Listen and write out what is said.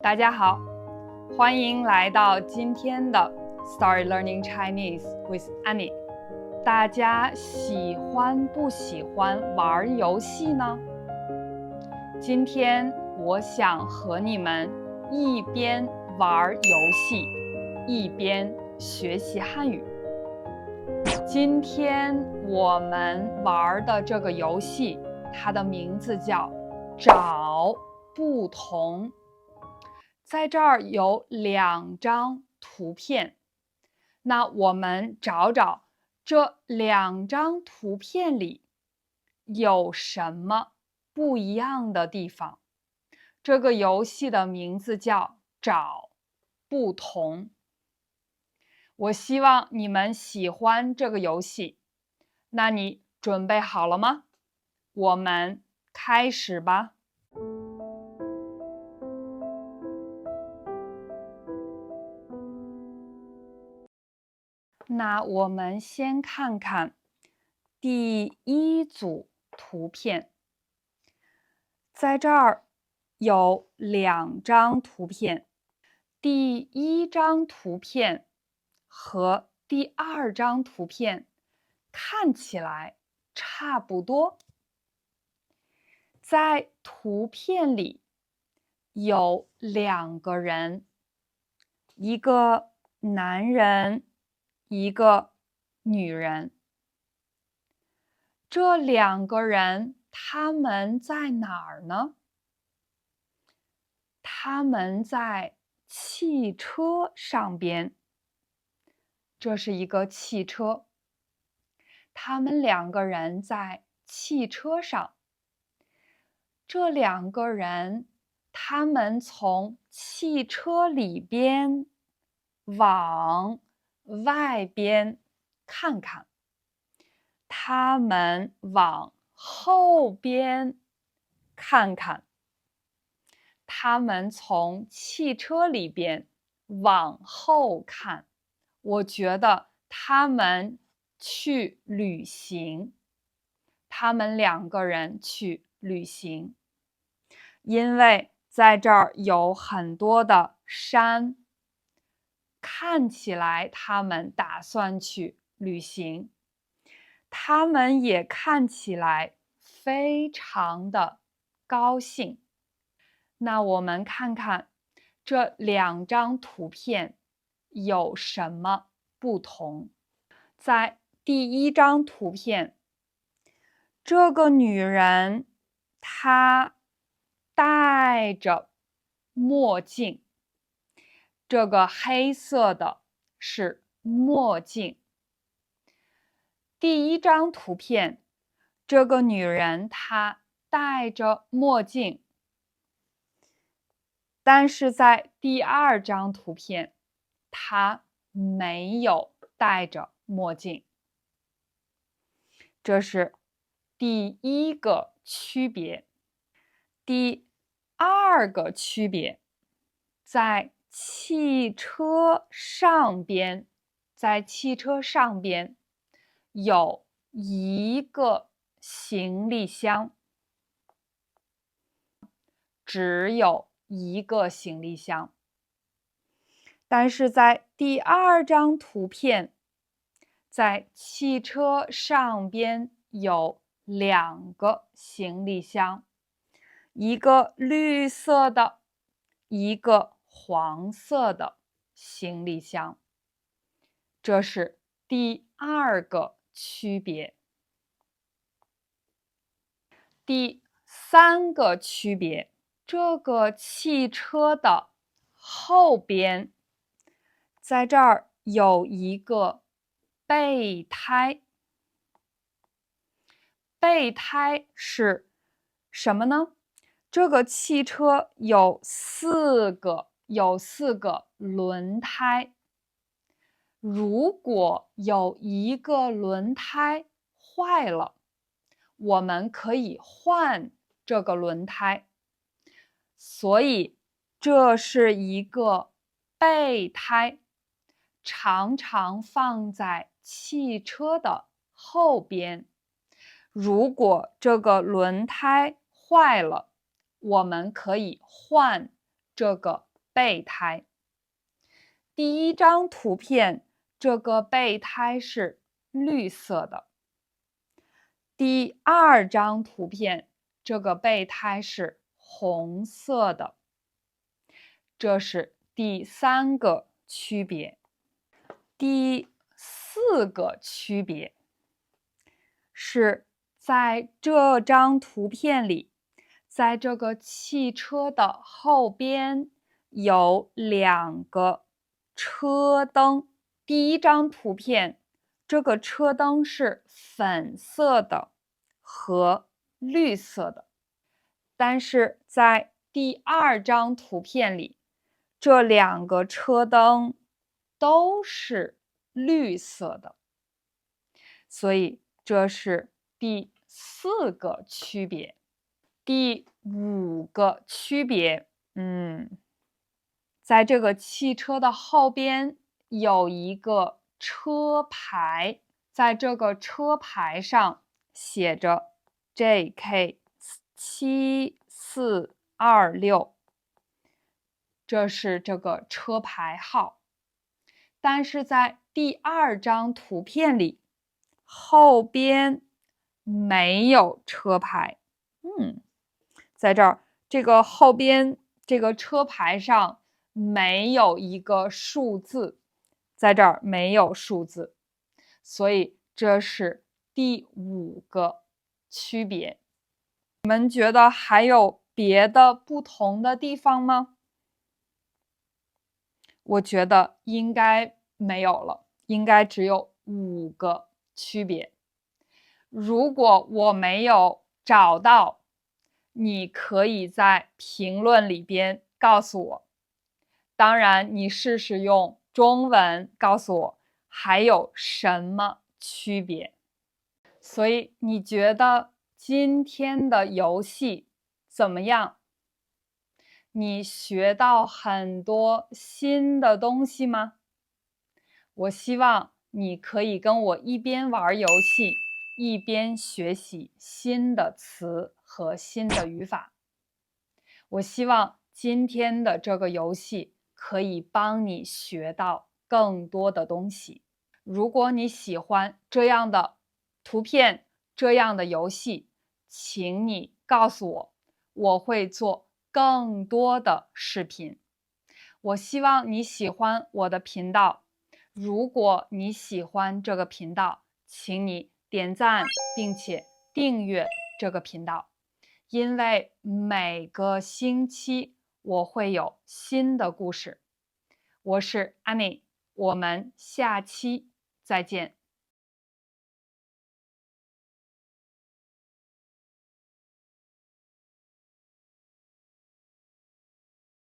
大家好，欢迎来到今天的 Start Learning Chinese with Annie。大家喜欢不喜欢玩游戏呢？今天我想和你们一边玩游戏，一边学习汉语。今天我们玩的这个游戏，它的名字叫找不同。在这儿有2张图片，那我们找找这2张图片里有什么不一样的地方。这个游戏的名字叫找不同。我希望你们喜欢这个游戏。那你准备好了吗？我们开始吧。那我们先看看第1组图片。在这儿有2张图片，第1张图片和第2张图片看起来差不多。在图片里有2个人，一个男人，一个女人。这2个人他们在哪儿呢？他们在汽车上边。这是一个汽车。他们2个人在汽车上。这2个人，他们从汽车里边往外边看看。他们往后边看看。他们从汽车里边往后看。我觉得他们去旅行。他们2个人去旅行。因为在这儿有很多的山，看起来他们打算去旅行。他们也看起来非常的高兴。那我们看看这2张图片有什么不同。在第1张图片，这个女人她戴着墨镜。这个黑色的是墨镜。第1张图片，这个女人她戴着墨镜，但是在第2张图片，她没有戴着墨镜。这是第1个区别。第2个区别，在汽车上边，有一个行李箱。只有一个行李箱。但是在第2张图片，在汽车上边有2个行李箱，一个绿色的，一个黄色的行李箱。这是第2个区别。第3个区别，这个汽车的后边，在这儿有一个备胎。备胎是什么呢？这个汽车有4个轮胎。如果有一个轮胎坏了，我们可以换这个轮胎。所以这是一个备胎，常常放在汽车的后边。如果这个轮胎坏了，我们可以换这个备胎。第一张图片，这个备胎是绿色的。第二张图片，这个备胎是红色的。这是第三个区别。第四个区别是在这张图片里，在这个汽车的后边有2个车灯。第一张图片，这个车灯是粉色的和绿色的，但是在第二张图片里，这2个车灯都是绿色的，所以这是第4个区别。第5个区别，在这个汽车的后边有一个车牌，在这个车牌上写着 JK7426，这是这个车牌号。但是在第二张图片里，后边没有车牌。在这儿，这个后边这个车牌上没有一个数字，在这儿没有数字，所以这是第5个区别。你们觉得还有别的不同的地方吗？我觉得应该没有了，应该只有5个区别。如果我没有找到，你可以在评论里边告诉我。当然，你试试用中文告诉我还有什么区别。所以你觉得今天的游戏怎么样？你学到很多新的东西吗？我希望你可以跟我一边玩游戏，一边学习新的词和新的语法。我希望今天的这个游戏可以帮你学到更多的东西。如果你喜欢这样的图片，这样的游戏，请你告诉我，我会做更多的视频。我希望你喜欢我的频道。如果你喜欢这个频道，请你点赞并且订阅这个频道，因为每个星期我会有新的故事。我是 Annie，我们下期再见。